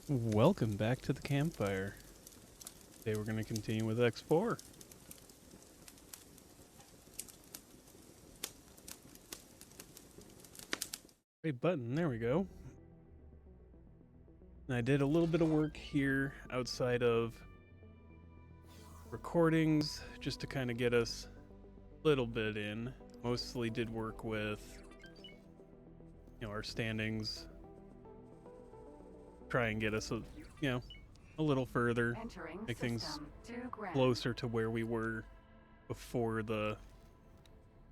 Welcome back to the campfire. Today we're going to continue with X4. Great button, there we go. And I did a little bit of work here outside of recordings just to kind of get us a little bit in. Mostly did work with, our standings. Try and get us, a little further. Make things closer to where we were before the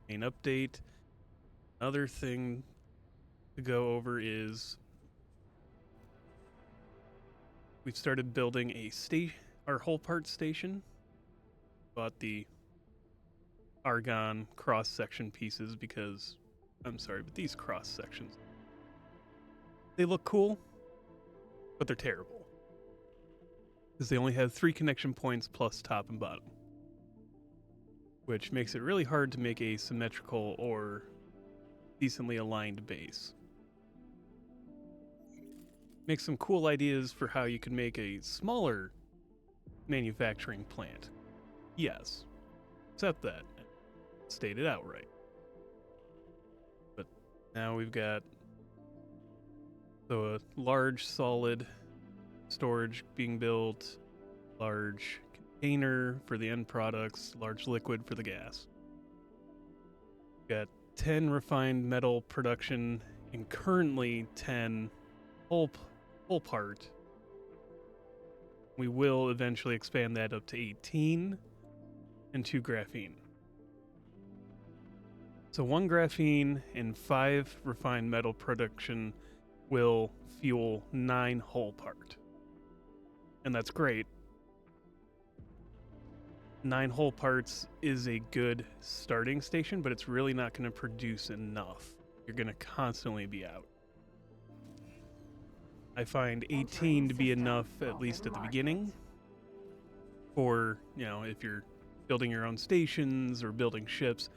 main update. Another thing to go over is we've started building our whole part station. Bought the argon cross section pieces because I'm sorry, but these cross sections, they look cool, but they're terrible because they only have 3 connection points plus top and bottom, which makes it really hard to make a symmetrical or decently aligned base. Make some cool ideas for how you could make a smaller manufacturing plant. Yes, accept that. State it outright. But now we've got a large solid storage being built, large container for the end products, large liquid for the gas. We've got 10 refined metal production and currently 10 whole part. We will eventually expand that up to 18 and 2 graphene. So 1 graphene and 5 refined metal production will fuel 9 whole part. And that's great. 9 whole parts is a good starting station, but it's really not going to produce enough. You're going to constantly be out. I find 18 to be enough, at least at the beginning, for, if you're building your own stations or building ships.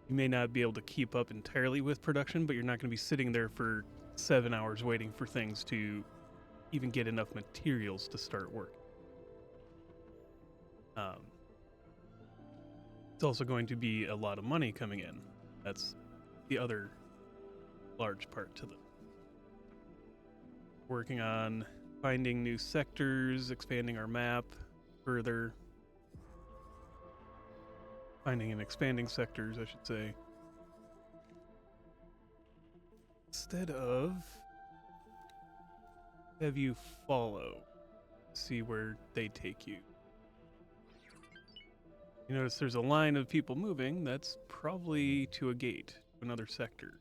You may not be able to keep up entirely with production, but you're not going to be sitting there for 7 hours waiting for things to even get enough materials to start working. It's also going to be a lot of money coming in. That's the other large part to the working on finding new sectors, expanding our map further, finding and expanding sectors, I should say. Instead of have you follow, see where they take you. You notice there's a line of people moving. That's probably to a gate, to another sector.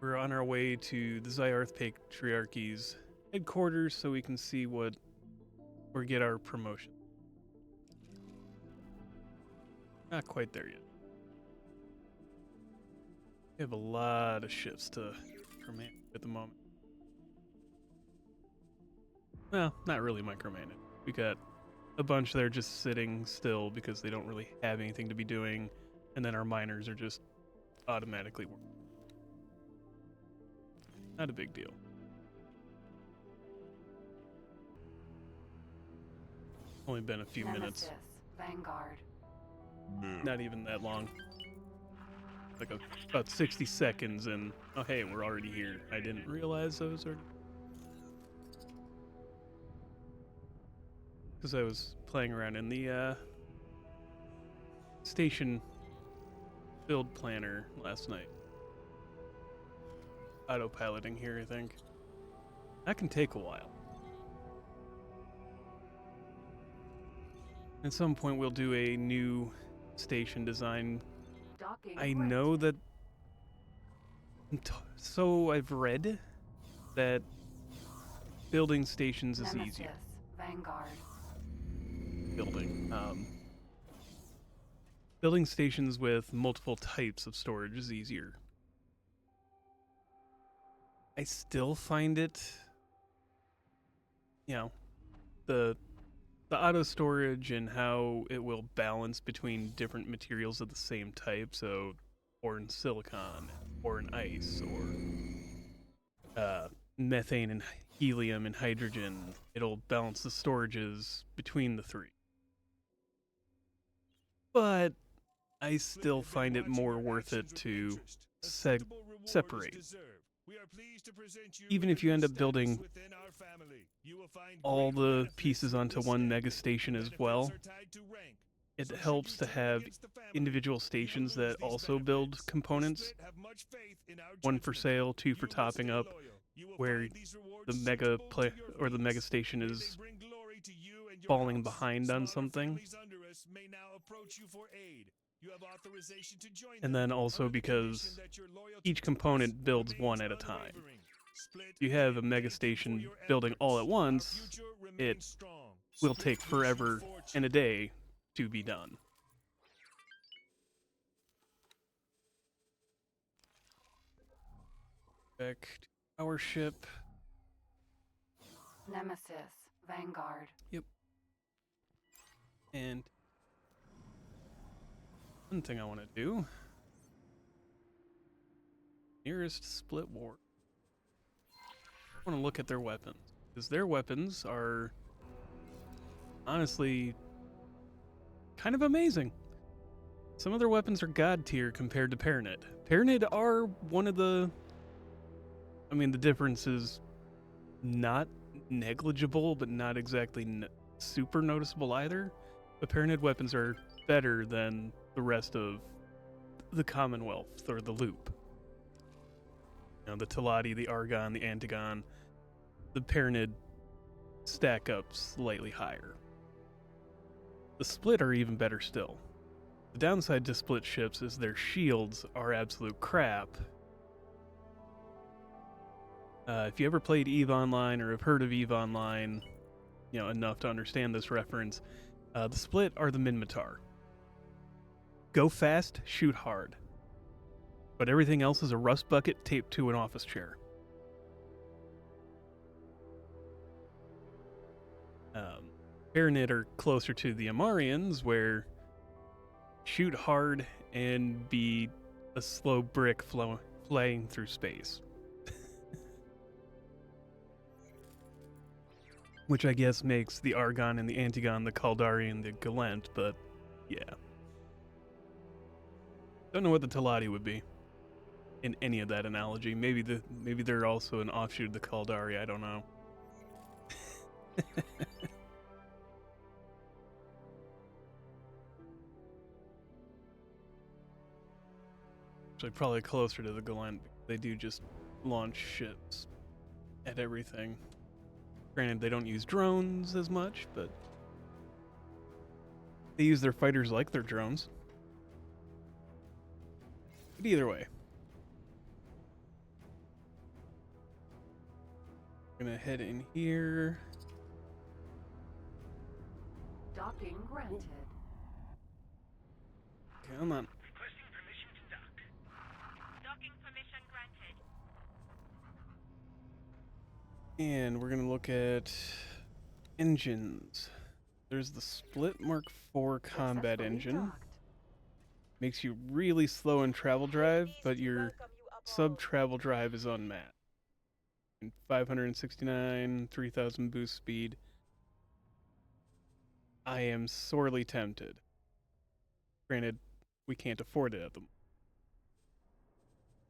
We're on our way to the Zyarth Patriarchy's headquarters so we can see or get our promotion. Not quite there yet. We have a lot of ships to command at the moment. Well, not really micromanage. We got a bunch that are just sitting still because they don't really have anything to be doing, and then our miners are just automatically working. Not a big deal. Only been a few minutes. Vanguard. Not even that long. Like about 60 seconds and, oh hey, we're already here. I didn't realize I was already... Because I was playing around in the station build planner last night. Autopiloting here, I think. That can take a while. At some point we'll do a new station design. I know that... So I've read that building stations is easier. Vanguard. Building stations with multiple types of storage is easier. I still find it, the auto storage and how it will balance between different materials of the same type. So or in silicon, or in ice, or methane and helium and hydrogen. It'll balance the storages between the three. But I still find it more worth it to separate. Even if you end up building all the pieces onto one mega station as well, it helps to have individual stations that also build components. One for sale, two for topping up, where the mega station is falling behind on something. And then also because each component builds one at a time. If you have a mega station building all at once, it will take forever and a day to be done. Back to our ship. Nemesis, Vanguard. Yep. And one thing I want to do. Nearest split war. I want to look at their weapons. Because their weapons are honestly kind of amazing. Some of their weapons are god tier compared to Paranid. Paranid are one of the... I mean, the difference is not negligible, but not exactly super noticeable either. The Paranid weapons are better than the rest of the Commonwealth, or the Loop. You know, the Teladi, the Argon, the Antagon, the Paranid stack up slightly higher. The Split are even better still. The downside to Split ships is their shields are absolute crap. If you ever played EVE Online or have heard of EVE Online, you know, enough to understand this reference, the Split are the Minmatar. Go fast, shoot hard. But everything else is a rust bucket taped to an office chair. Paranid are closer to the Amarians, where shoot hard and be a slow brick flying through space. Which I guess makes the Argon and the Antagon the Caldari and the Galent, but yeah. Don't know what the Teladi would be in any of that analogy. Maybe they're also an offshoot of the Caldari, I don't know. Actually, probably closer to the Galent. They do just launch ships at everything. Granted, they don't use drones as much, but they use their fighters like their drones. But either way. I'm gonna head in here. Docking granted. Come on. Requesting permission to dock. Docking permission granted. And we're gonna look at engines. There's the Split Mark IV combat Successfully engine. docked. Makes you really slow in travel drive, but your sub-travel drive is unmatched. 569, 3000 boost speed. I am sorely tempted. Granted, we can't afford it at the moment.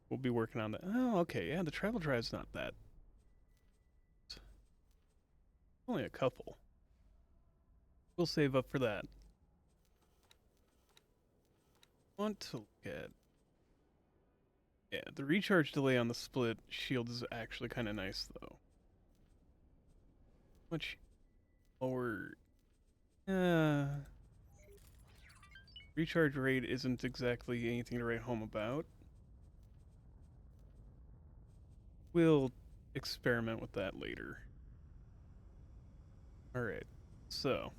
We'll be working on that. Oh, okay, yeah, the travel drive's not that. Only a couple. We'll save up for that. Want to look at... Yeah, the recharge delay on the Split shield is actually kind of nice, though. Much lower... recharge rate isn't exactly anything to write home about. We'll experiment with that later. Alright, so...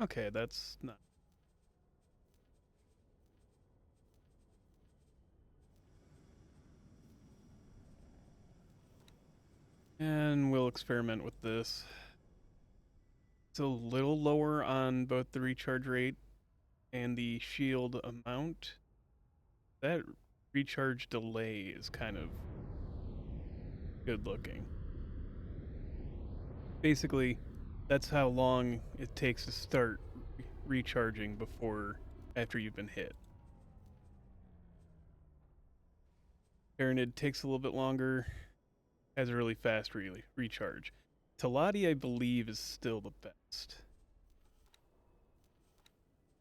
Okay, that's not... And we'll experiment with this. It's a little lower on both the recharge rate and the shield amount. That recharge delay is kind of good looking. Basically, that's how long it takes to start recharging after you've been hit. Tyrannid takes a little bit longer, has a really fast recharge. Talati, I believe, is still the best.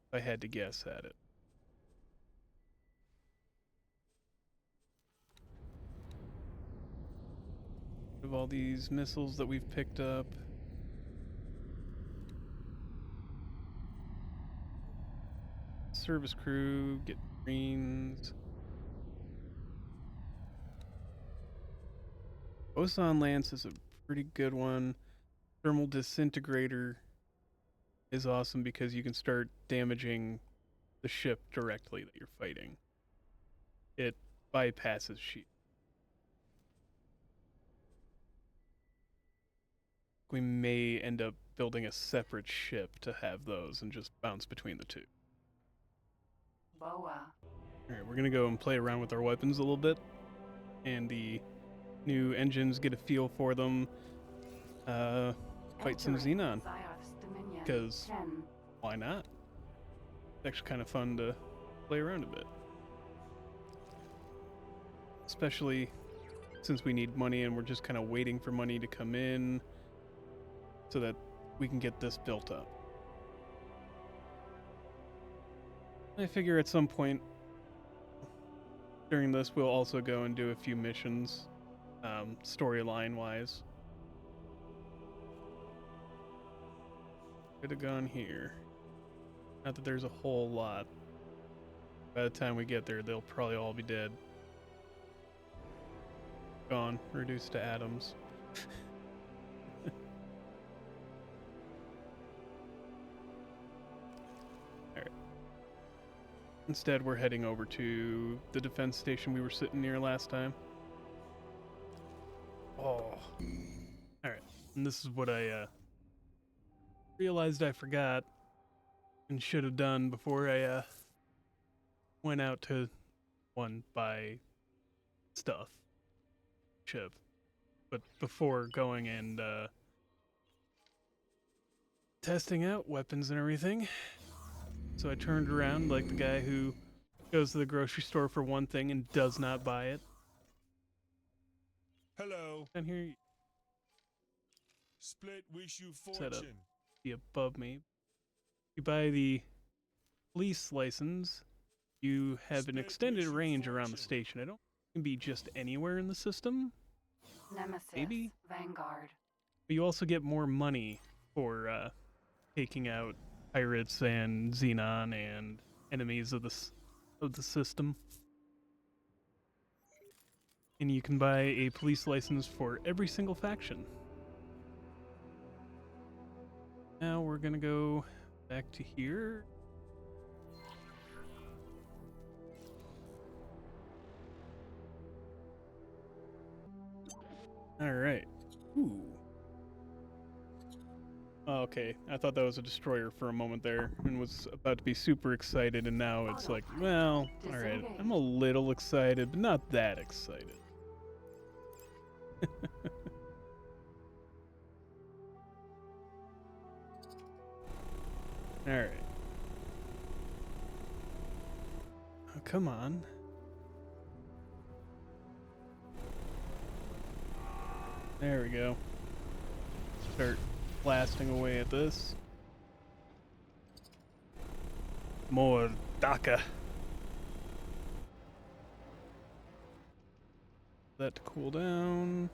If I had to guess at it. Of all these missiles that we've picked up. Service crew, get Marines. Boson Lance is a pretty good one. Thermal Disintegrator is awesome because you can start damaging the ship directly that you're fighting. It bypasses shield. We may end up building a separate ship to have those and just bounce between the two. Boa. Alright, we're gonna go and play around with our weapons a little bit. And the new engines, get a feel for them. Fight some Entering Xenon. Zioth's Dominion. Because 10. why not? It's actually kind of fun to play around a bit. Especially since we need money and we're just kind of waiting for money to come in so that we can get this built up. I figure at some point during this we'll also go and do a few missions, storyline wise. Could have gone here. Not that there's a whole lot. By the time we get there, they'll probably all be dead. Gone, reduced to atoms. Alright. Instead, we're heading over to the defense station we were sitting near last time. Oh. Alright, and this is what I realized I forgot and should have done before I went out to buy stuff. Ship. But before going and testing out weapons and everything. So I turned around like the guy who goes to the grocery store for one thing and does not buy it. Hello. And here Split wish you set up fortune. be above me. You buy the police license, you have an Split extended wish you range around the fortune. station. I don't think it can be just anywhere in the system. Nemesis. Maybe? Vanguard. But you also get more money for taking out pirates and Xenon and enemies of the system. And you can buy a police license for every single faction. Now we're gonna go back to here. All right. Ooh. Oh, okay, I thought that was a destroyer for a moment there and was about to be super excited, and now it's like, well, alright, I'm a little excited, but not that excited. Alright. Oh, come on. There we go. Start blasting away at this. More DACA. That to cool down.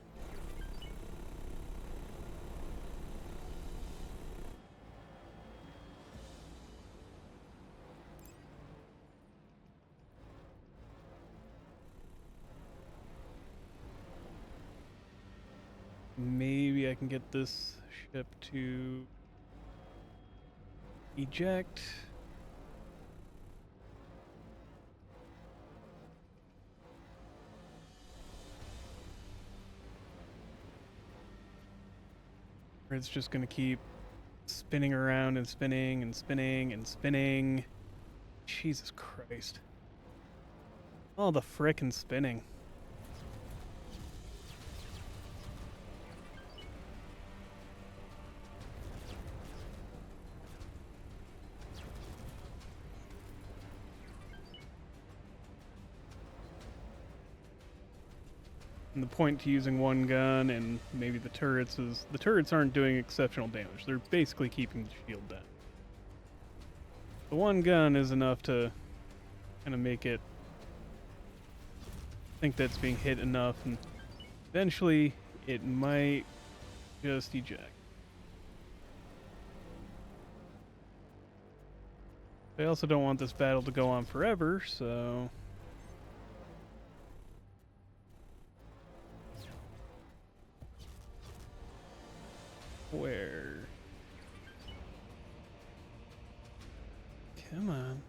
Maybe I can get this ship to eject. Or it's just gonna keep spinning around and spinning and spinning and spinning. Jesus Christ. All the frickin' spinning. And the point to using one gun and maybe the turrets is the turrets aren't doing exceptional damage. They're basically keeping the shield down. The one gun is enough to kind of make it think that's being hit enough, and eventually it might just eject. I also don't want this battle to go on forever, so... Where? Come on.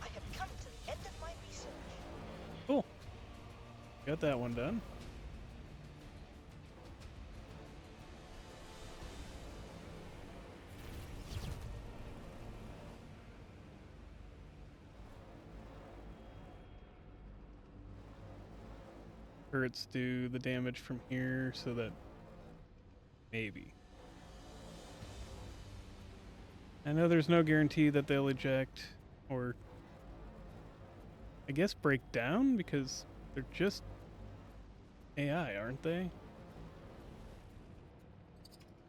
I have come to the end of my research. Cool. Got that one done. Turrets do the damage from here, so that maybe. I know there's no guarantee that they'll eject or I guess break down because they're just AI, aren't they?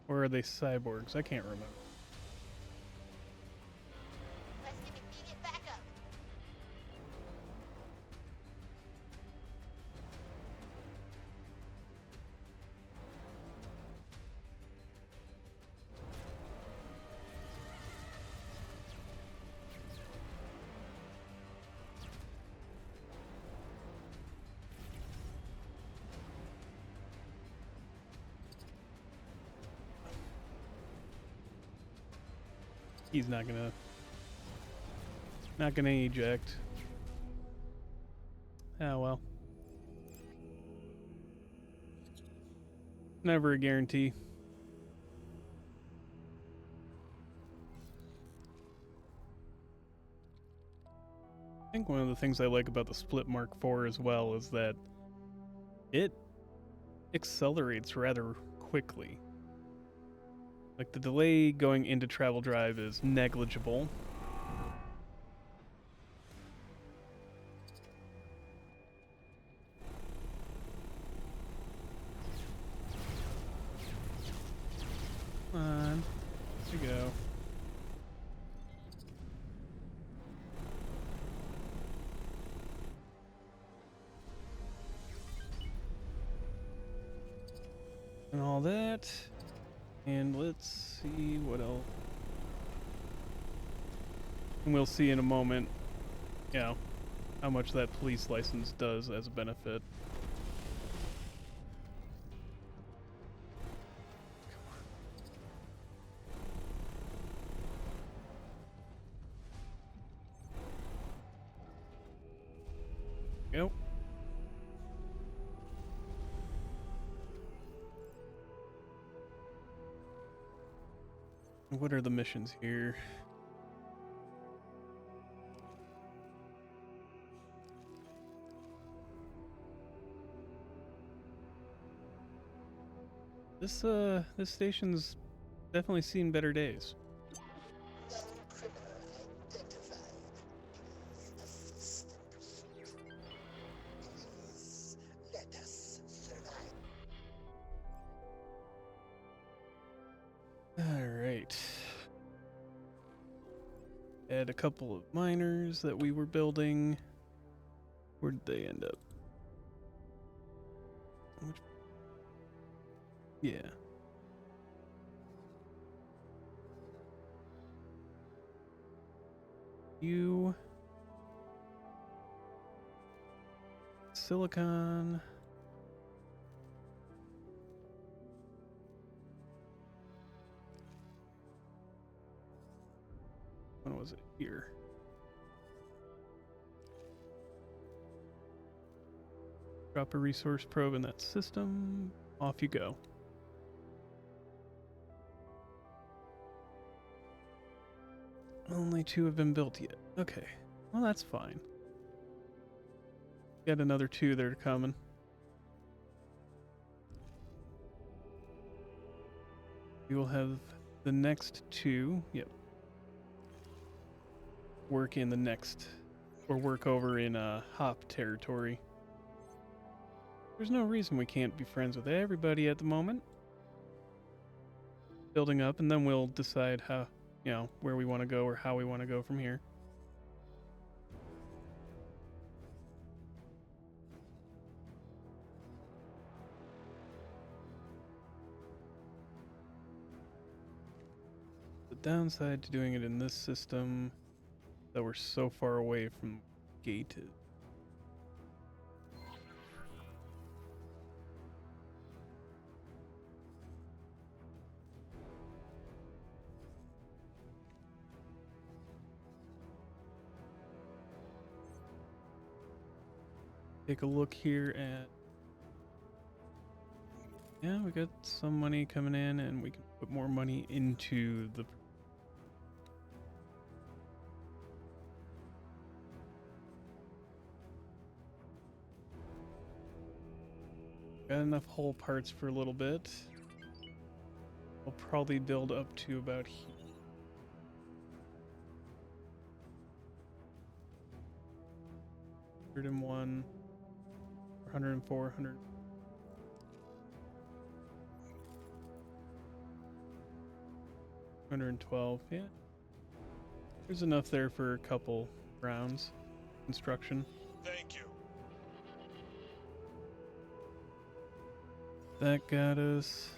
Or are they cyborgs? I can't remember. Requesting immediate backup. He's not gonna eject. Ah well. Never a guarantee. I think one of the things I like about the Split Mark IV as well is that it accelerates rather quickly. Like the delay going into travel drive is negligible. Come on. There we go. And all that. And let's see what else. And we'll see in a moment, you know, how much that police license does as a benefit. Go. What are the missions here? This station's definitely seen better days. Alright. Add a couple of miners that we were building. Where did they end up? Yeah. You. Silicon. When was it? Here. Drop a resource probe in that system. Off you go. Only 2 have been built yet. Okay. Well, that's fine. Got another 2 that are coming. We will have the next 2. Yep. Work in the next, or work over in Hop territory. There's no reason we can't be friends with everybody at the moment. Building up, and then we'll decide how, where we want to go or how we want to go from here. The downside to doing it in this system that we're so far away from gated. Take a look here at, yeah, we got some money coming in, and we can put more money into the got enough whole parts for a little bit. We'll probably build up to about here. $101, 104, 100. 112, yeah. There's enough there for a couple rounds. Construction. Thank you. That got us.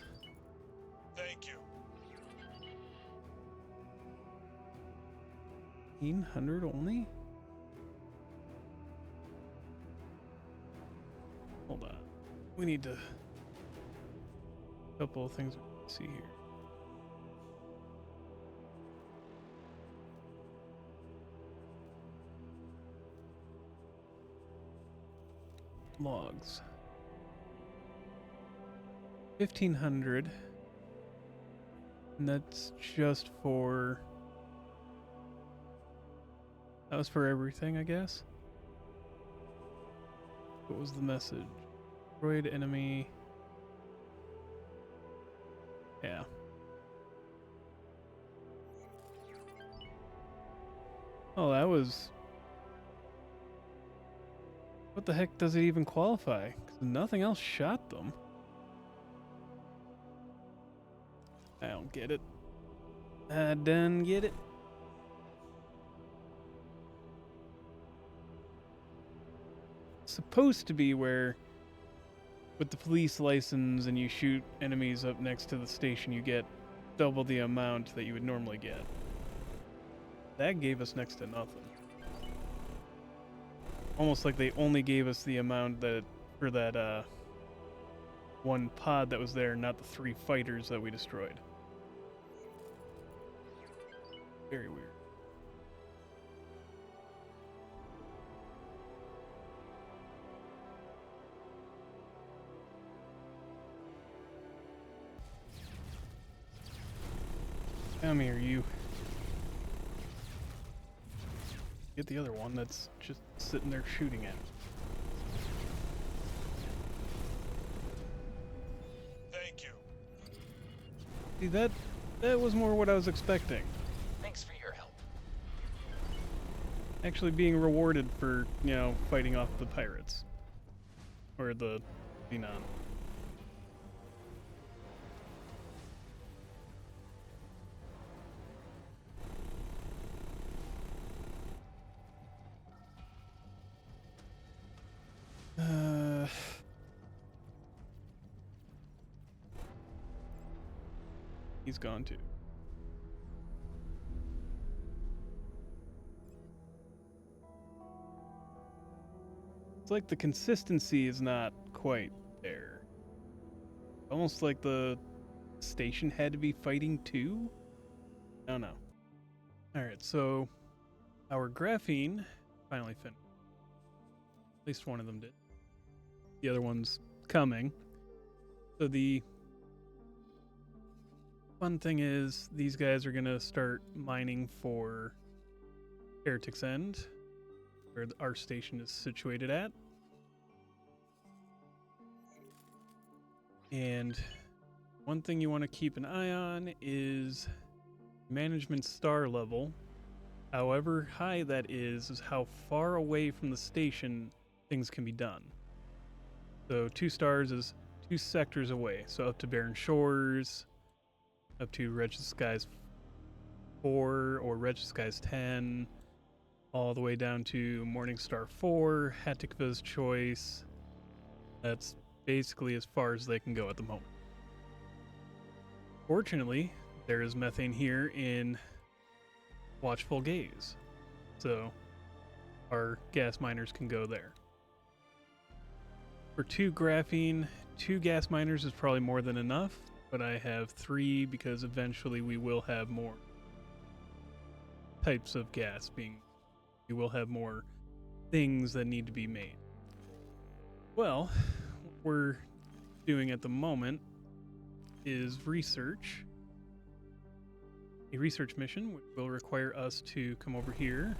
Thank you. 1,800 only? Hold on. We need to. A couple of things we can see here. Logs. 1,500. And that's just for. That was for everything, I guess. What was the message? Destroyed enemy. Yeah. Oh, that was. What the heck does it even qualify? 'Cause nothing else shot them. I don't get it. I done get it. Supposed to be where with the police license and you shoot enemies up next to the station, you get double the amount that you would normally get. That gave us next to nothing. Almost like they only gave us the amount that for that one pod that was there, not the 3 fighters that we destroyed. Very weird. Come here, you. Get the other one that's just sitting there shooting at. Thank you. See, that was more what I was expecting. Thanks for your help. Actually being rewarded for, fighting off the pirates. Or the Xenon. He's gone too. It's like the consistency is not quite there. Almost like the station had to be fighting too? I don't know. Alright, so our graphene finally finished. At least one of them did. The other one's coming. So the fun thing is these guys are going to start mining for Heretic's End, where our station is situated at. And one thing you want to keep an eye on is management star level. However high that is how far away from the station things can be done. So 2 stars is 2 sectors away. So up to Barren Shores, up to Wretched Skies 4 or Wretched Skies 10, all the way down to Morningstar 4, Hatikva's Choice. That's basically as far as they can go at the moment. Fortunately, there is methane here in Watchful Gaze, so our gas miners can go there. For 2 graphene, 2 gas miners is probably more than enough, but I have 3 because eventually we will have more types of gas we will have more things that need to be made. Well, what we're doing at the moment is research. A research mission, which will require us to come over here,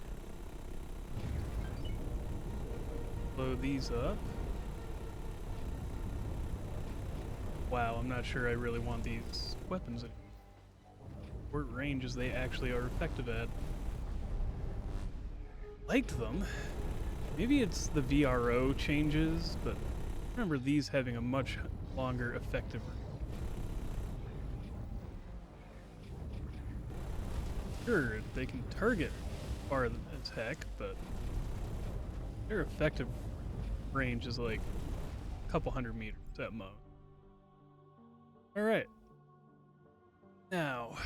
blow these up. Wow, I'm not sure I really want these weapons in what ranges they actually are effective at. Liked them. Maybe it's the VRO changes, but I remember these having a much longer effective range. Sure, they can target far as heck, but their effective range is like a couple hundred meters at most. Alright. Now,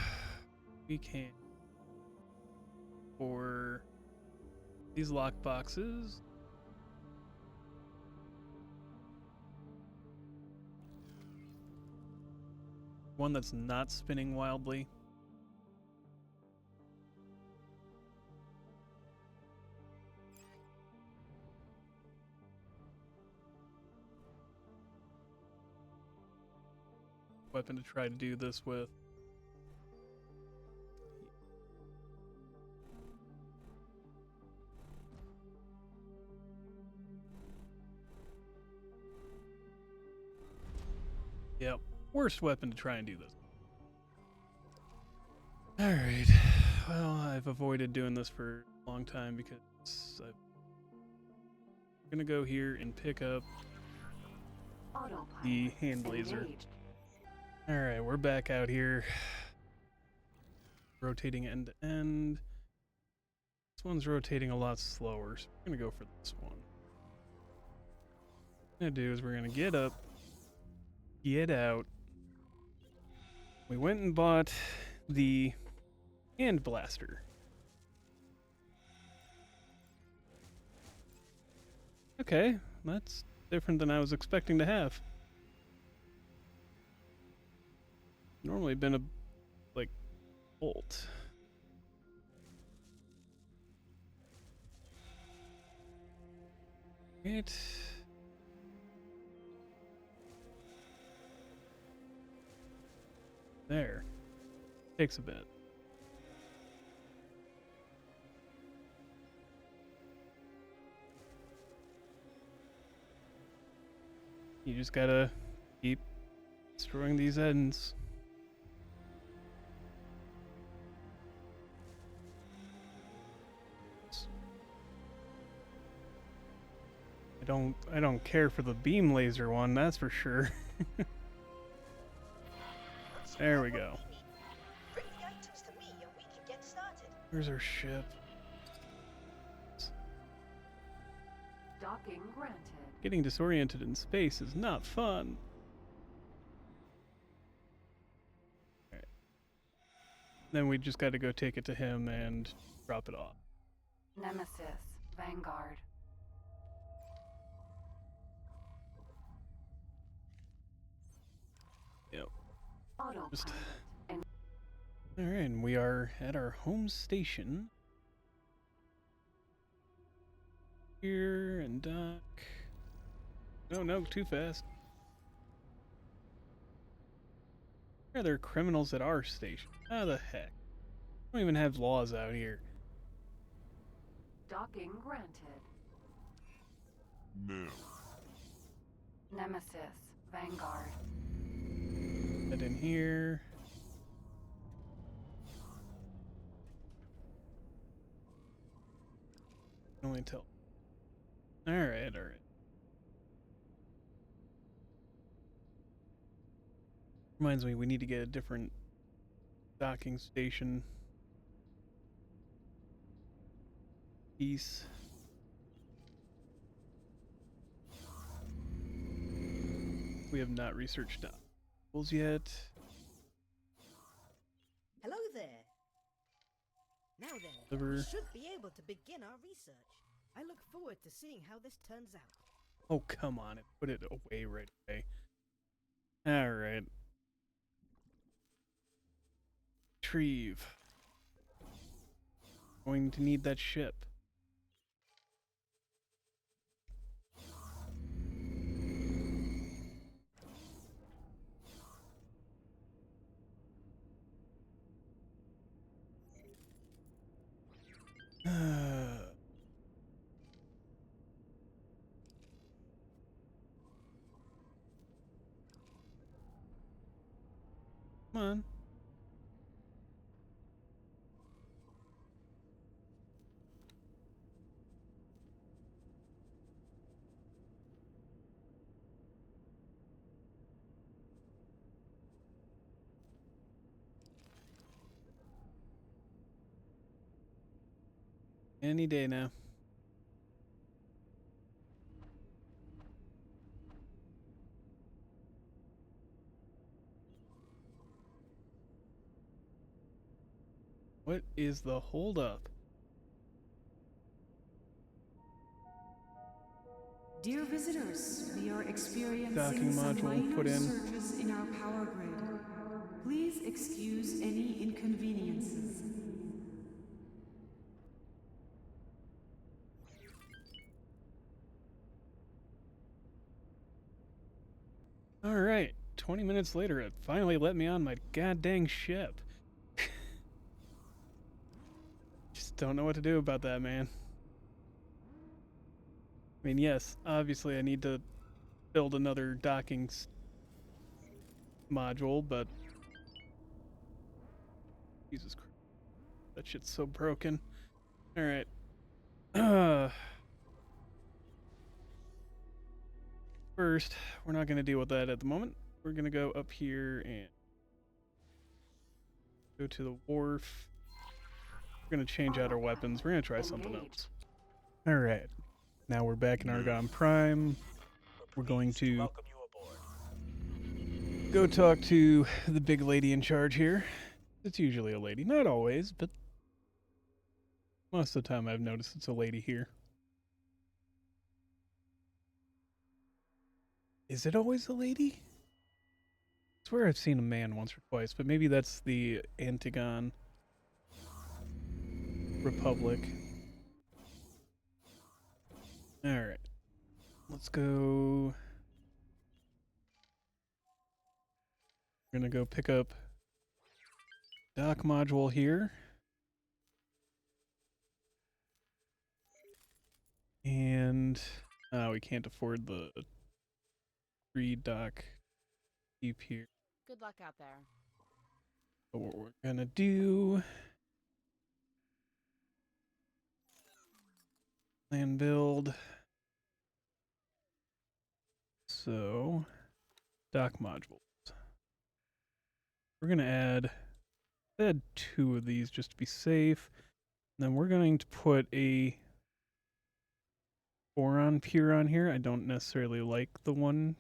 we can, for these lock boxes, one that's not spinning wildly. Weapon to try to do this with. Yep, worst weapon to try and do this. Alright, well, I've avoided doing this for a long time because I'm gonna go here and pick up the hand laser. Alright, we're back out here. Rotating end to end. This one's rotating a lot slower, so we're gonna go for this one. What we're gonna do is we're gonna get up, get out. We went and bought the hand blaster. Okay, that's different than I was expecting to have. Normally been a, like, bolt. Right. There. Takes a bit. You just gotta keep destroying these ends. I don't care for the beam laser one, that's for sure. There we go. Bring the items to me and we can get started. Where's our ship? Docking granted. Getting disoriented in space is not fun. Alright. Then we just gotta go take it to him and drop it off. Nemesis. Vanguard. Yep. Autopilot. Just All right, and we are at our home station. Here and dock. No, too fast. Are there criminals at our station? How the heck? We don't even have laws out here. Docking granted. No. Nemesis, Vanguard. Head in here. Only tell. All right. Reminds me, we need to get a different docking station piece. We have not researched docks yet. Hello there. Now then, Liver. we should be able to begin our research. I look forward to seeing how this turns out. Oh, come on. Put it away right away. All right. Retrieve. Going to need that ship. Come on. Any day now. What is the holdup? Dear visitors, we are experiencing Docking some module minor put in. surges in our power grid. Please excuse any inconveniences. All right. 20 minutes later, it finally let me on my goddamn ship. Just don't know what to do about that, man. I mean, yes, obviously I need to build another docking module, but Jesus Christ, that shit's so broken. All right. First, we're not going to deal with that at the moment. We're going to go up here and go to the wharf. We're going to change out our weapons. We're going to try something else. All right. Now we're back in Argon Prime. We're going to Welcome you aboard. go talk to the big lady in charge here. It's usually a lady. Not always, but most of the time I've noticed it's a lady here. Is it always a lady? I swear I've seen a man once or twice, but maybe that's the Antigon Republic. Alright. Let's go. We're gonna go pick up dock module here. And we can't afford the free dock keep here. Good luck out there. But what we're gonna do, plan build. So dock modules. We're gonna add 2 of these just to be safe. And then we're going to put a boron pier on here. I don't necessarily like the one.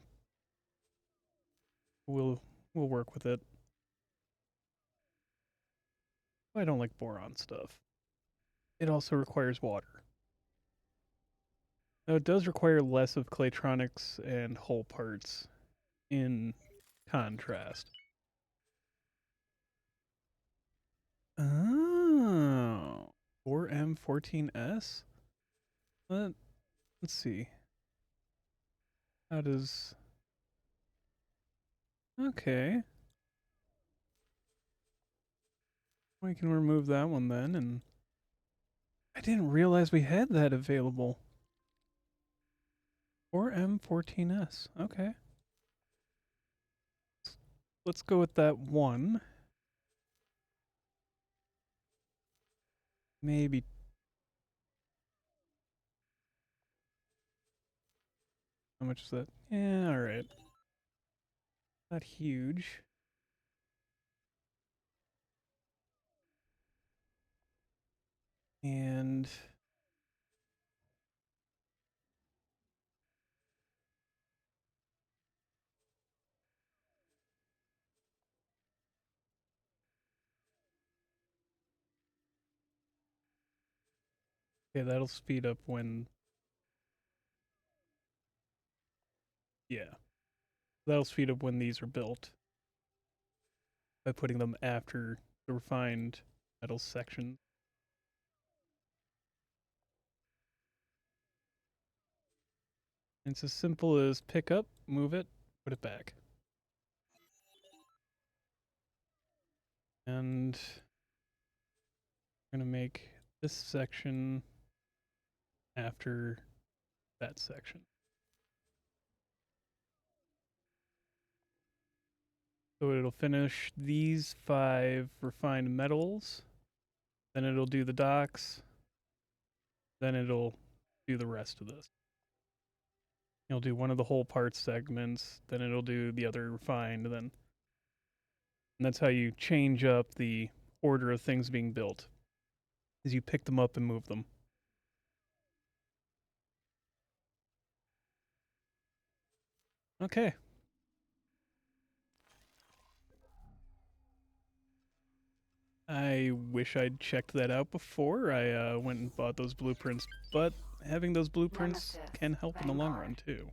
We'll work with it. I don't like boron stuff. It also requires water. Now it does require less of Claytronics and hull parts in contrast. Oh, 4M14S? Let's see. How does... Okay. We can remove that one then, and... I didn't realize we had that available. 4M14S. Okay. Let's go with that one. Maybe. How much is that? Yeah, alright. Not huge. And... okay, that'll speed up when... Yeah. That'll speed up when these are built. By putting them after the refined metal section. It's as simple as pick up, move it, put it back. And we're gonna make this section after that section. So it'll finish these 5 refined metals, then it'll do the docks, then it'll do the rest of this. It'll do one of the whole parts segments, then it'll do the other refined, then. And that's how you change up the order of things being built, is you pick them up and move them. Okay. I wish I'd checked that out before I went and bought those blueprints, but having those blueprints Nemesis, can help in the long run, too.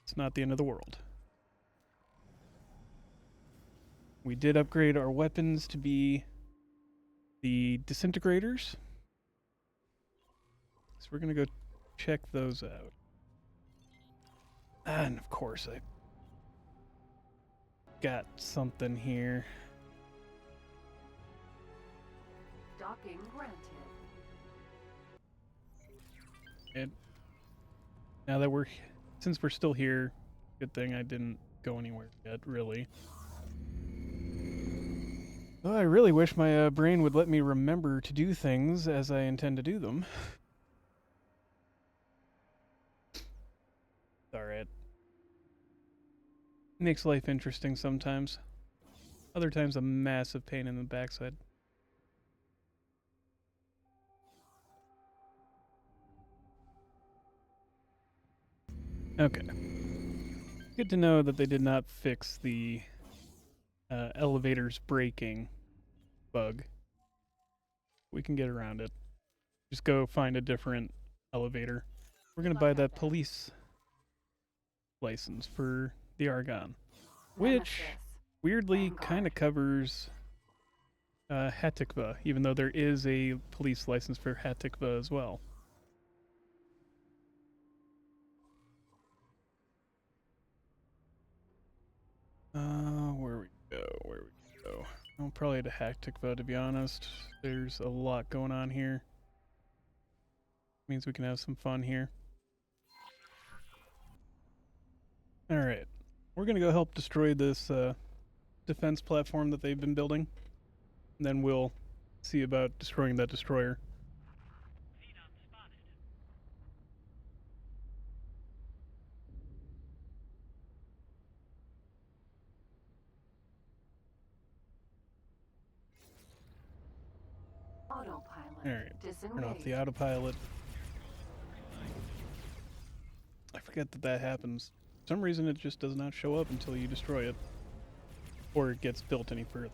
It's not the end of the world. We did upgrade our weapons to be the disintegrators. So we're going to go check those out. And of course, I got something here. Docking granted. Now that since we're still here, good thing I didn't go anywhere yet, really. Well, I really wish my brain would let me remember to do things as I intend to do them. Alright. Makes life interesting sometimes. Other times a massive pain in the backside. Okay. Good to know that they did not fix the elevators breaking bug. We can get around it. Just go find a different elevator. We're gonna buy that police license for the Argonne, which Nemesis, weirdly Vanguard. kind of covers Hatikva, even though there is a police license for Hatikva as well. Where we go. I'll probably to Hatikva, to be honest. There's a lot going on here. Means we can have some fun here. Alright. We're gonna go help destroy this defense platform that they've been building. And then we'll see about destroying that destroyer. Xenon spotted. Autopilot. Alright. Turn off the Disengage. autopilot. I forget that happens. For some reason it just does not show up until you destroy it. Or it gets built any further.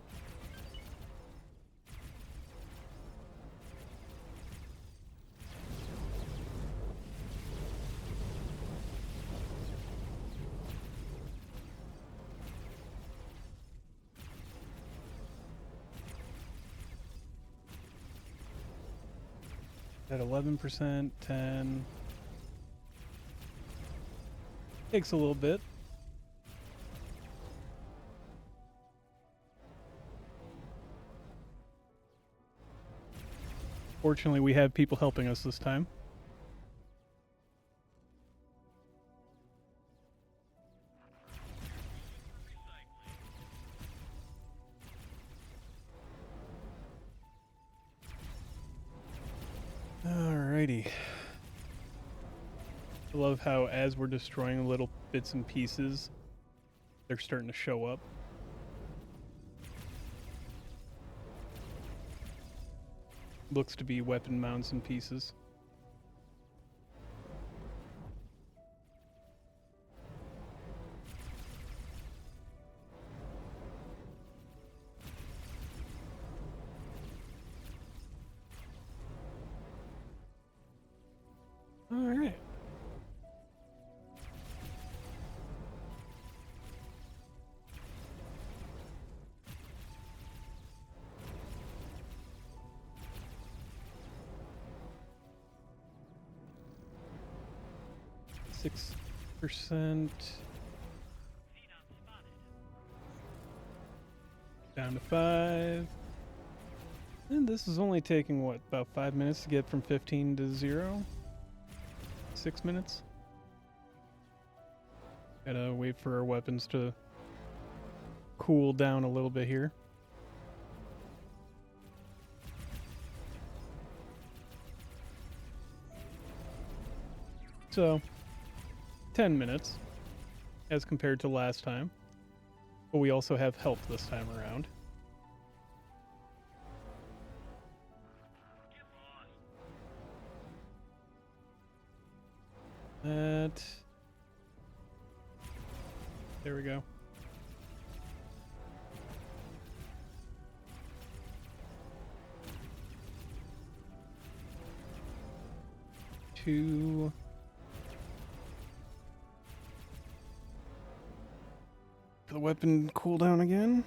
At 11%, 10. Takes a little bit. Fortunately, we have people helping us this time. Alrighty. I love how as we're destroying little bits and pieces, they're starting to show up. Looks to be weapon mounts and pieces. All right. %. Down to 5. And this is only taking, what, about 5 minutes to get from 15 to 0? 6 minutes? Gotta wait for our weapons to cool down a little bit here. So, 10 minutes as compared to last time. But we also have help this time around. That. There we go. Two. The weapon cooldown again,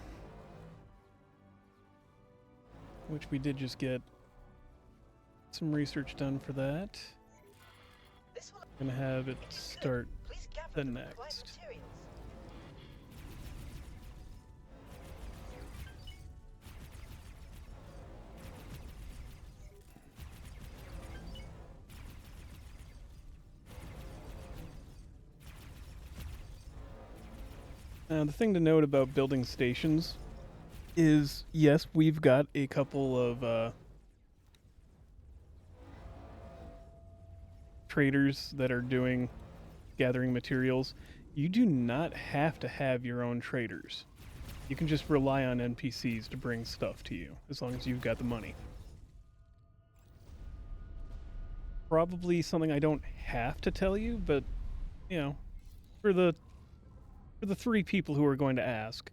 which we did just get some research done for that. Gonna have it start the next. Now, the thing to note about building stations is, yes, we've got a couple of traders that are gathering materials. You do not have to have your own traders. You can just rely on NPCs to bring stuff to you, as long as you've got the money. Probably something I don't have to tell you, but, you know, for the 3 people who are going to ask,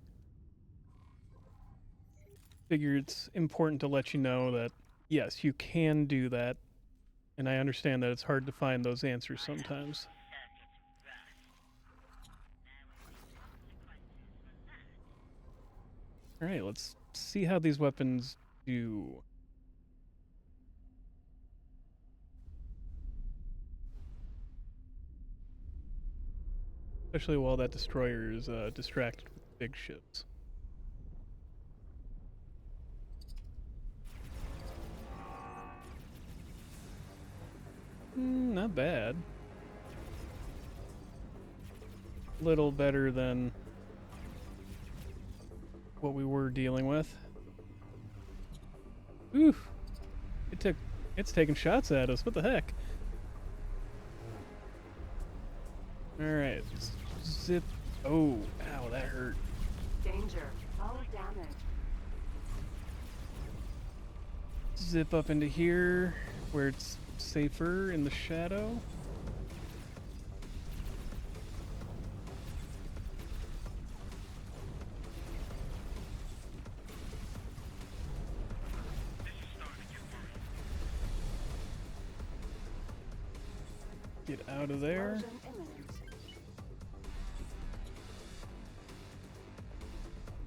figure it's important to let you know that, yes, you can do that, and I understand that it's hard to find those answers sometimes. Alright, let's see how these weapons do. Especially while that destroyer is distracted with big ships. Not bad. Little better than what we were dealing with. Oof! It's taking shots at us. What the heck? Alright. Zip. Oh, ow, that hurt. Danger. All damage. Zip up into here, where it's safer in the shadow. Get out of there. Explosion imminent.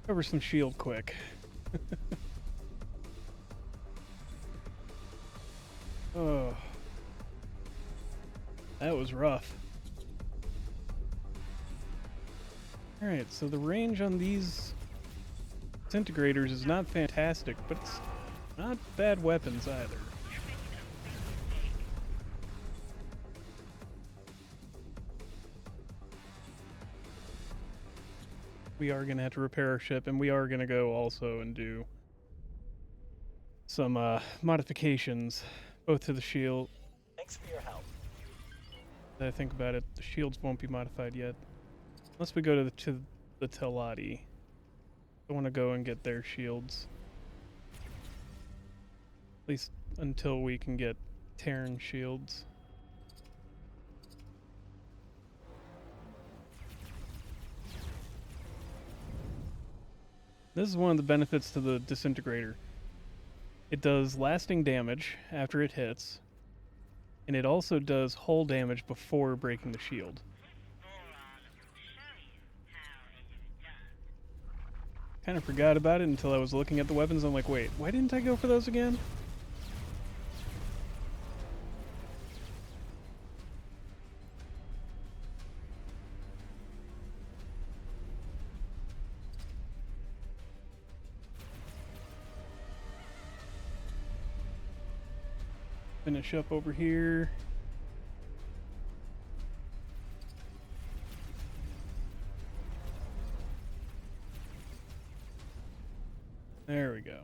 Cover some shield quick. Oh. That was rough. Alright, so the range on these disintegrators is not fantastic, but it's not bad weapons either. We are going to have to repair our ship, and we are going to go also and do some modifications, both to the shield. Thanks for your help. I think about it, the shields won't be modified yet. Unless we go to the Telati. I want to go and get their shields. At least until we can get Terran shields. This is one of the benefits to the disintegrator. It does lasting damage after it hits, and it also does hull damage before breaking the shield. Kind of forgot about it until I was looking at the weapons. I'm like, wait, why didn't I go for those again? Finish up over here. There we go.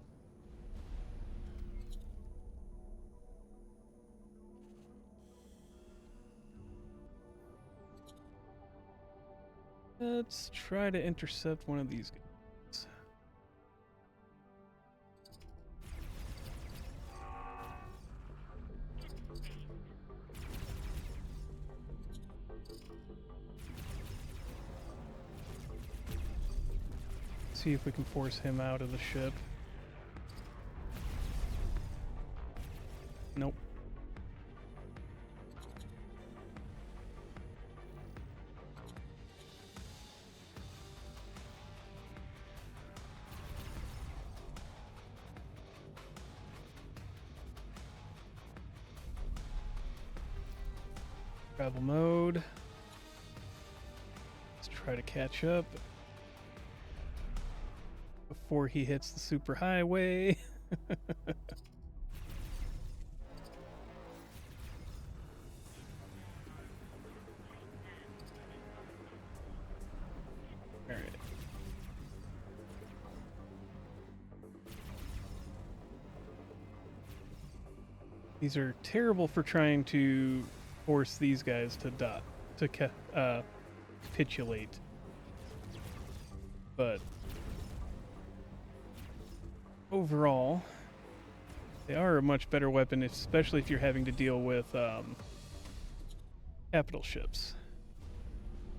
Let's try to intercept one of these guys. See if we can force him out of the ship. Nope. Travel mode. Let's try to catch up before he hits the superhighway. Alright. These are terrible for trying to force these guys to capitulate. But overall, they are a much better weapon, especially if you're having to deal with capital ships,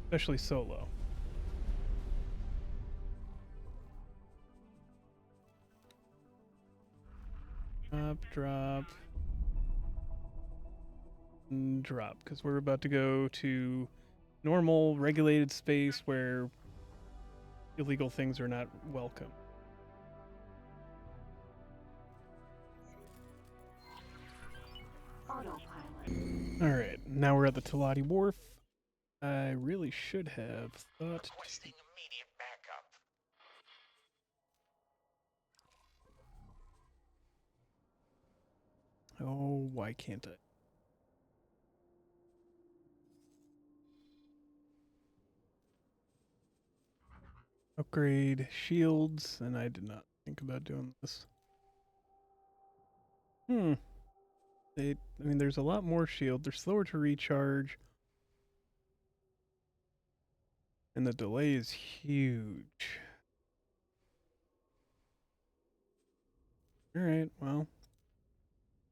especially solo. Drop, and drop, because we're about to go to normal, regulated space where illegal things are not welcome. Autopilot. Alright, now we're at the Telati Wharf. I really should have thought... Requesting immediate backup. Oh, why can't I? Upgrade shields, and I did not think about doing this. I mean, there's a lot more shield. They're slower to recharge. And the delay is huge. Alright, well.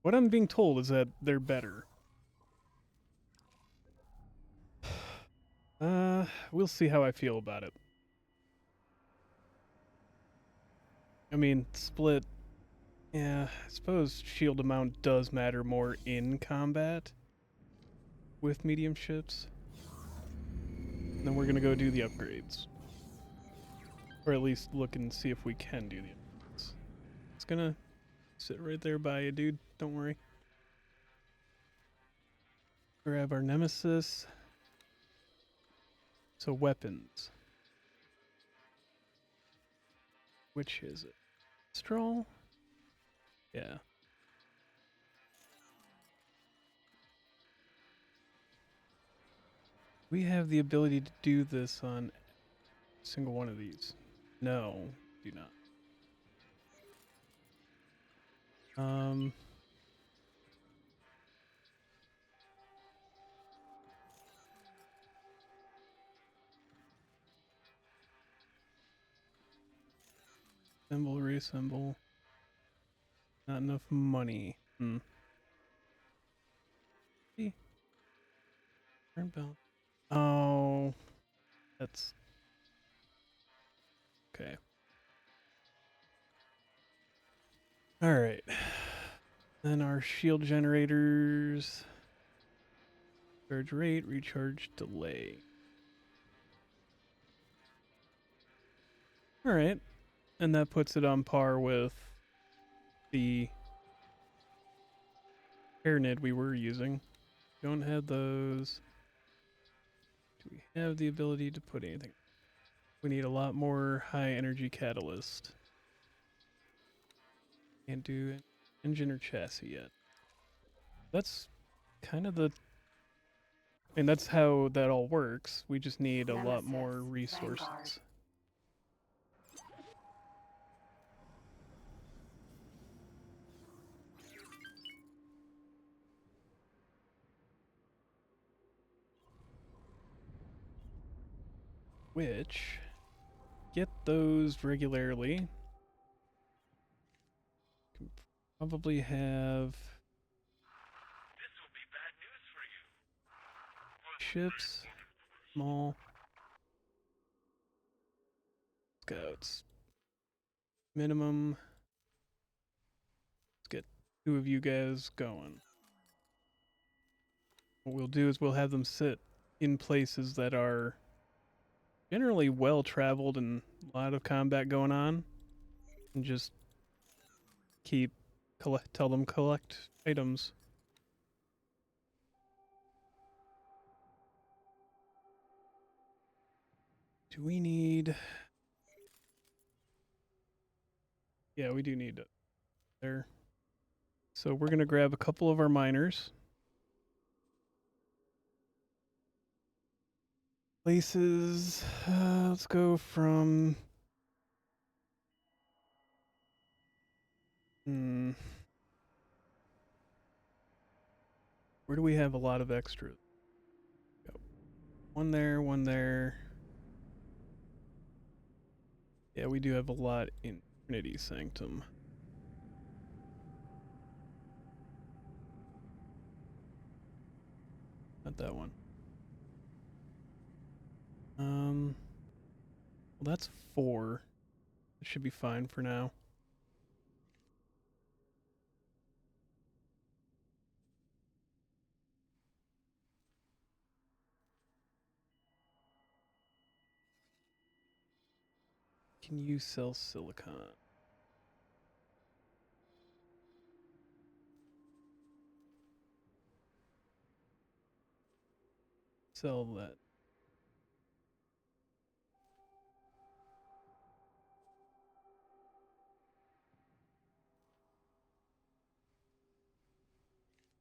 What I'm being told is that they're better. We'll see how I feel about it. I mean, split. Yeah, I suppose shield amount does matter more in combat with medium ships. And then we're gonna go do the upgrades. Or at least look and see if we can do the upgrades. It's gonna sit right there by you, dude. Don't worry. grab our nemesis. So weapons. Which is it? Stroll? Yeah. We have the ability to do this on every single one of these. No, do not. Assemble, reassemble. Not enough money. See? Turn bell. Oh, that's okay. All right. Then our shield generators. Charge rate, recharge delay. All right. And that puts it on par with the Airnid we were using. Don't have those. Do we have the ability to put anything? We need a lot more high energy catalyst. Can't do engine or chassis yet. That's kind of the... And that's how that all works. We just need a lot more Nemesis, resources. Vanguard. Which... Get those regularly. Can probably have... This will be bad news for you. Ships. Small. Scouts. Minimum. Let's get 2 of you guys going. What we'll do is we'll have them sit in places that are generally well traveled and a lot of combat going on, and just tell them collect items. Do we need... Yeah, we do need it there. So we're gonna grab a couple of our miners. Places, let's go from... Where do we have a lot of extras? Go. One there, one there. Yeah, we do have a lot in Trinity Sanctum. Not that one. Well, that's 4. It should be fine for now. Can you sell silicon? Sell that.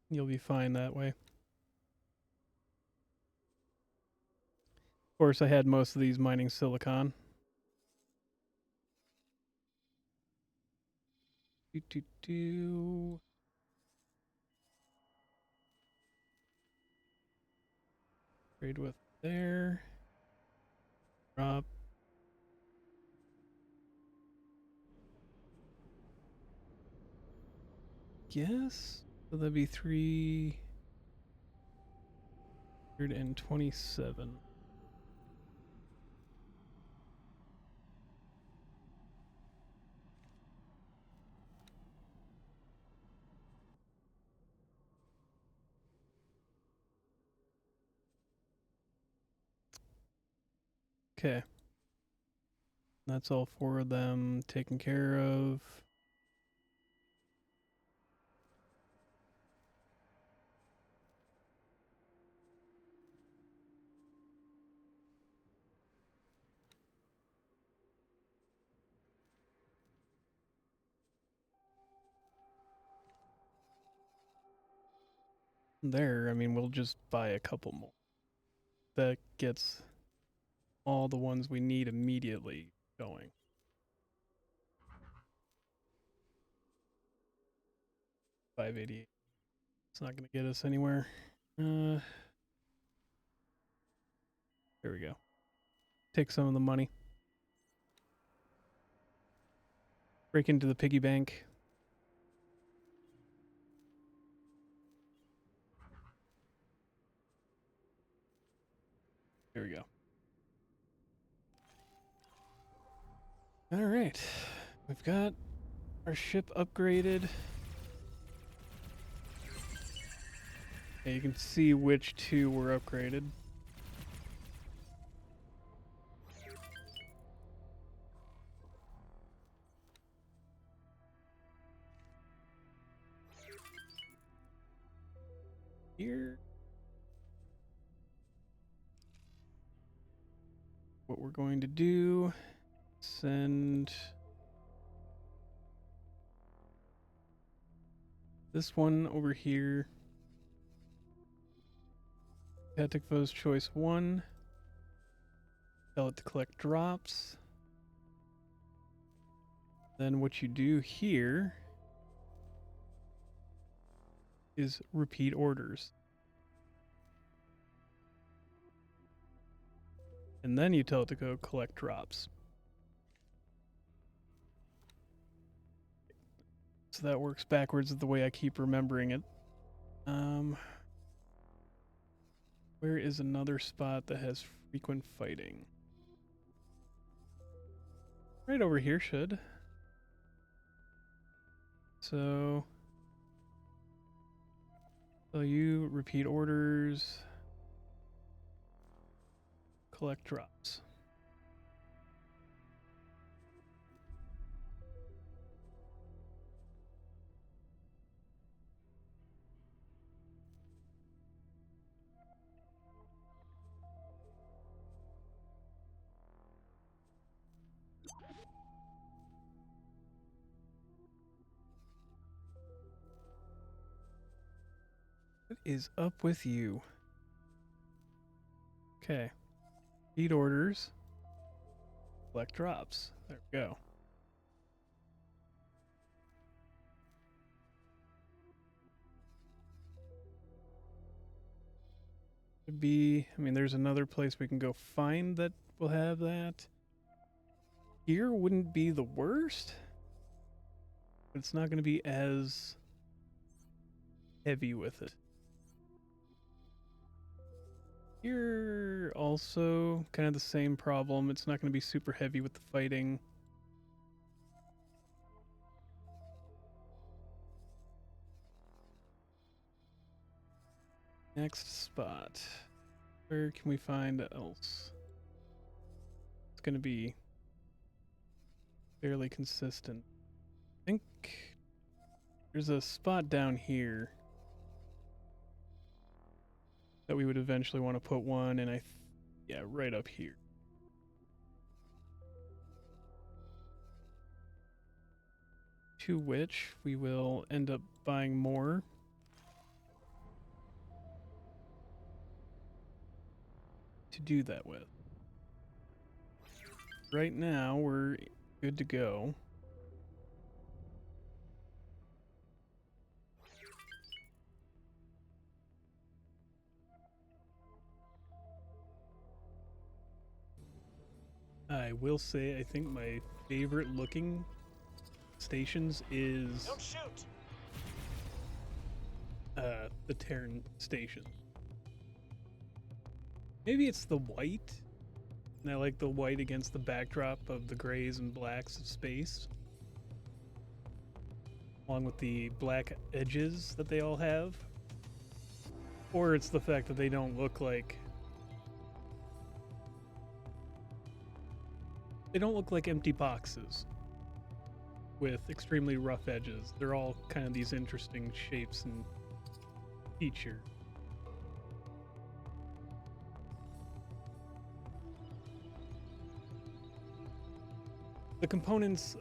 You'll be fine that way. Of course, I had most of these mining silicon. Trade with there. Drop. Yes. So that'd be 327. Okay. That's all 4 of them taken care of. There, I mean, we'll just buy a couple more. That gets all the ones we need immediately going. $588. It's not going to get us anywhere. There we go. Take some of the money. Break into the piggy bank. There we go. All right. We've got our ship upgraded. Yeah, you can see which two were upgraded. Here. What we're going to do, send this one over here. Tactic Foe's Choice 1. Tell it to collect drops. Then what you do here is repeat orders. And then you tell it to go collect drops. So that works backwards the way I keep remembering it. Where is another spot that has frequent fighting? Right over here should. So you repeat orders, collect drops. What is up with you? Okay. Repeat orders, collect drops. There we go. Could be, I mean, there's another place we can go find that will have that. Here wouldn't be the worst, but it's not going to be as heavy with it. Here also kind of the same problem. It's not going to be super heavy with the fighting. Next spot. Where can we find else? It's going to be fairly consistent. I think there's a spot down here that we would eventually want to put one, and yeah, right up here. To which we will end up buying more. To do that with. Right now, we're good to go. I will say, I think my favorite looking stations is Don't shoot! the Terran station. Maybe it's the white. And I like the white against the backdrop of the grays and blacks of space. Along with the black edges that they all have. Or it's the fact that they don't look like... They don't look like empty boxes with extremely rough edges. They're all kind of these interesting shapes and features. The components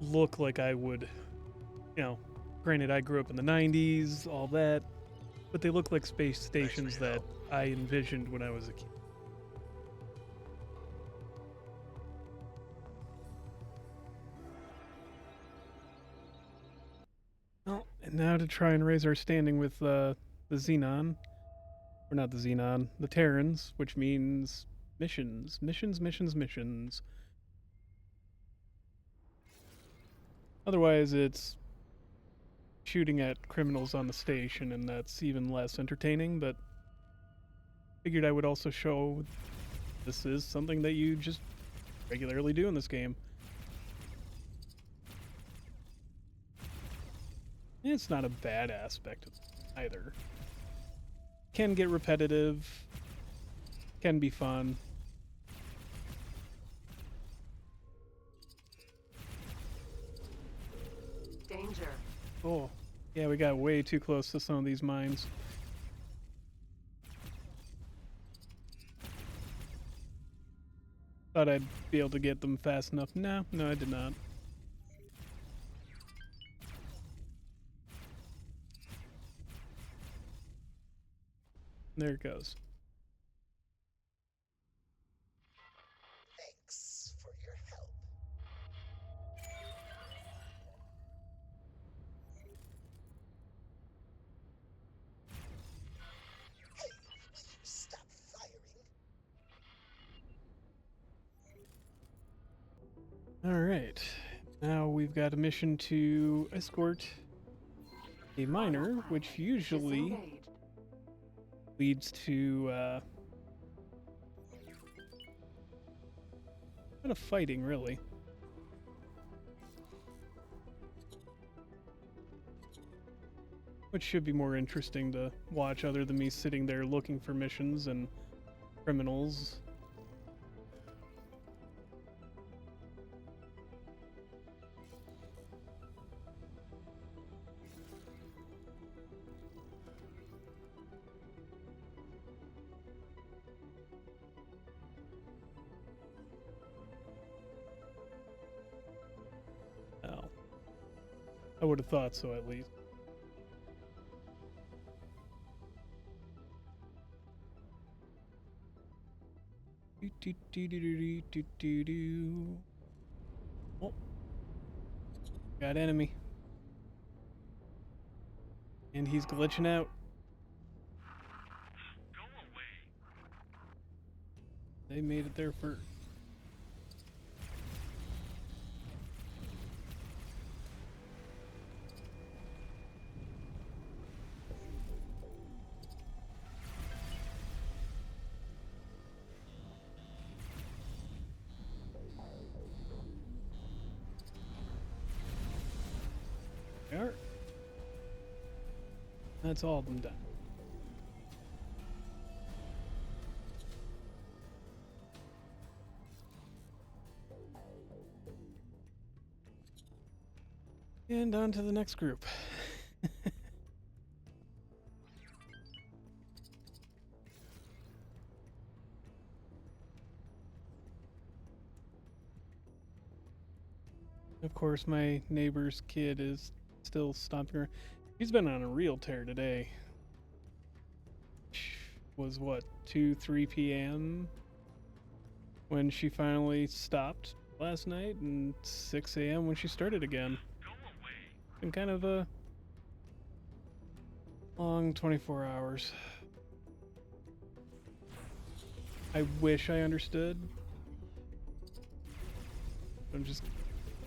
look like I would, you know, granted I grew up in the 90s, all that, but they look like space for stations your that help. I envisioned when I was a kid. Well, and now to try and raise our standing with the Xenon, or not the Xenon, the Terrans, which means missions, missions, missions, missions. Otherwise, it's shooting at criminals on the station, and that's even less entertaining, but figured I would also show this is something that you just regularly do in this game. It's not a bad aspect either. Can get repetitive, can be fun. Danger. Oh, yeah, we got way too close to some of these mines. Thought I'd be able to get them fast enough. No, I did not. There it goes. Thanks for your help. Hey, will you stop firing? Alright. Now we've got a mission to escort a miner, which usually Disengaged. leads to a lot of fighting, really. Which should be more interesting to watch other than me sitting there looking for missions and criminals. Oh. I would have thought so, at least. Do, do, do, do, do, do, do. Oh. Got enemy. And he's glitching out. Go away. They made it there first. There. That's all of them done. And on to the next group. Of course, my neighbor's kid is still stomping her. He's been on a real tear today. Was what, 2, 3 p.m. when she finally stopped last night, and 6 a.m. when she started again. Go away. Been kind of a long 24 hours. I wish I understood. I'm just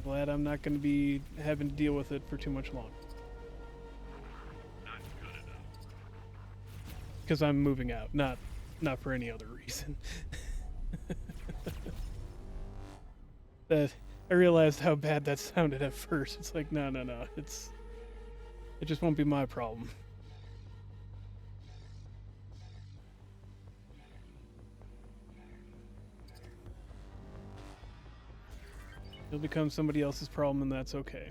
glad I'm not going to be having to deal with it for too much longer. Not good enough. Because I'm moving out, not for any other reason. That I realized how bad that sounded at first. It's like, no. It just won't be my problem. It'll become somebody else's problem, and that's okay.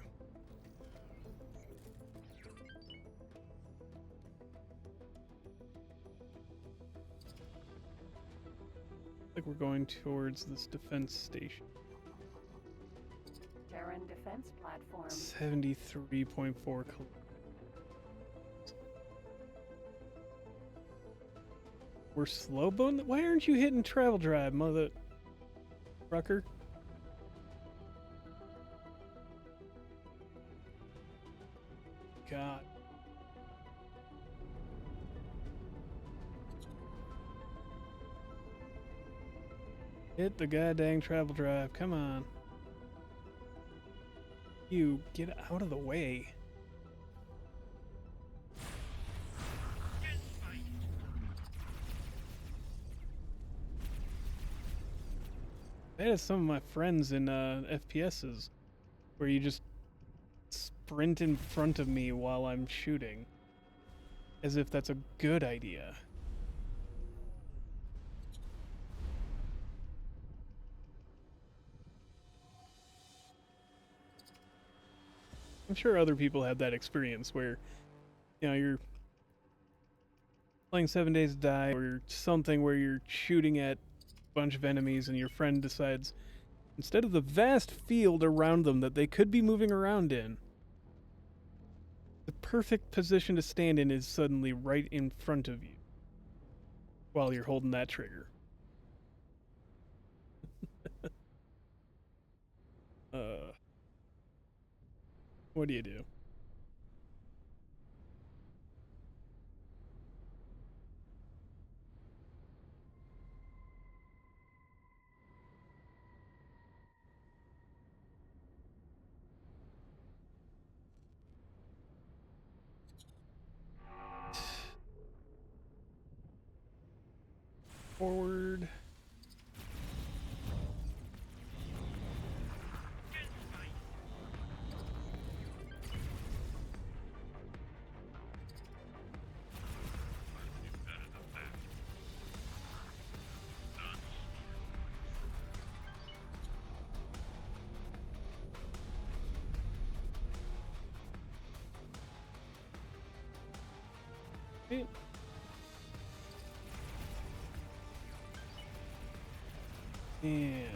Like we're going towards this defense station. Terran defense platform. 73.4 kilometers. We're slow boating. Why aren't you hitting travel drive, mother trucker? God. Hit the goddamn travel drive. Come on. You get out of the way. That is some of my friends in FPSs where you just sprint in front of me while I'm shooting. As if that's a good idea. I'm sure other people have that experience where, you know, you're playing 7 Days to Die or something where you're shooting at a bunch of enemies and your friend decides, instead of the vast field around them that they could be moving around in, the perfect position to stand in is suddenly right in front of you while you're holding that trigger. What do you do? Forward. Right. And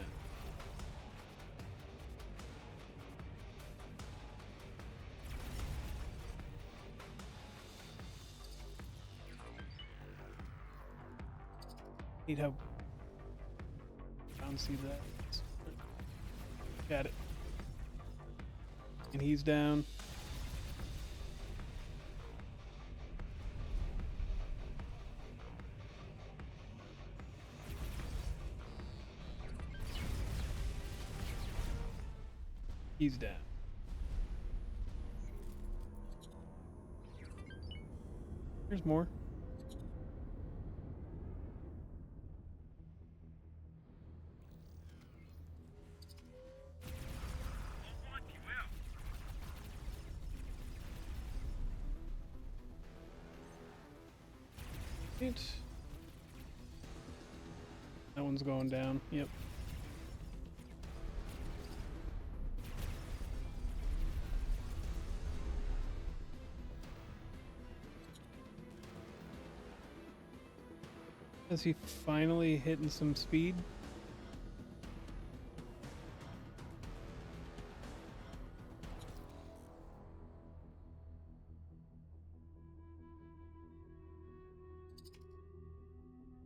need help. I don't see that. Got it. And he's down. He's down. There's more. Right. That one's going down. Yep. Is he finally hitting some speed?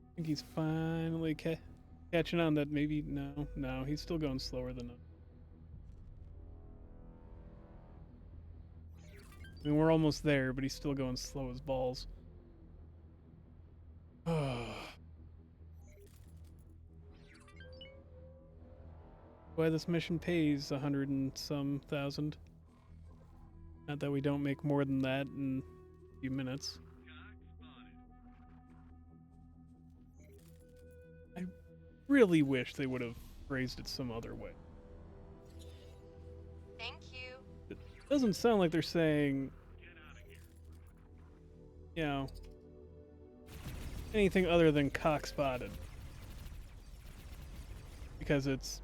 I think he's finally catching on that maybe, no, he's still going slower than us. I mean, we're almost there, but he's still going slow as balls. Why this mission pays 100 and some thousand. Not that we don't make more than that in a few minutes. I really wish they would have phrased it some other way. Thank you. It doesn't sound like they're saying, you know, anything other than cock spotted. Because it's,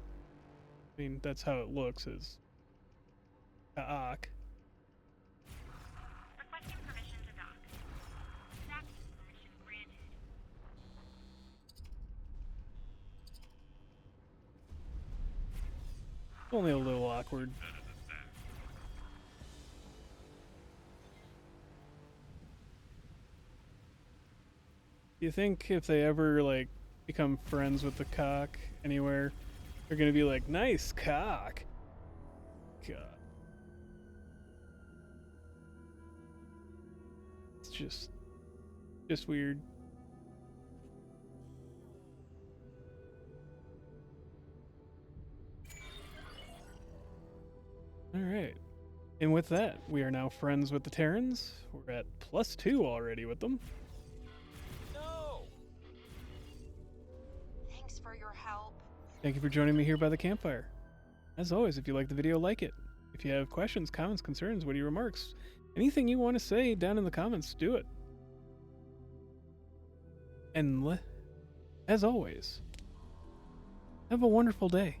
I mean, that's how it looks, is cock. Requesting permission to dock. Tracking permission granted. Only a little awkward. you think if they ever like become friends with the cock anywhere, they're gonna be like, nice cock? God. It's just weird. Alright. And with that, we are now friends with the Terrans. We're at +2 already with them. Thanks for your help. Thank you for joining me here by the campfire. As always, if you like the video, like it. If you have questions, comments, concerns, witty remarks, anything you want to say down in the comments, do it. And as always, have a wonderful day.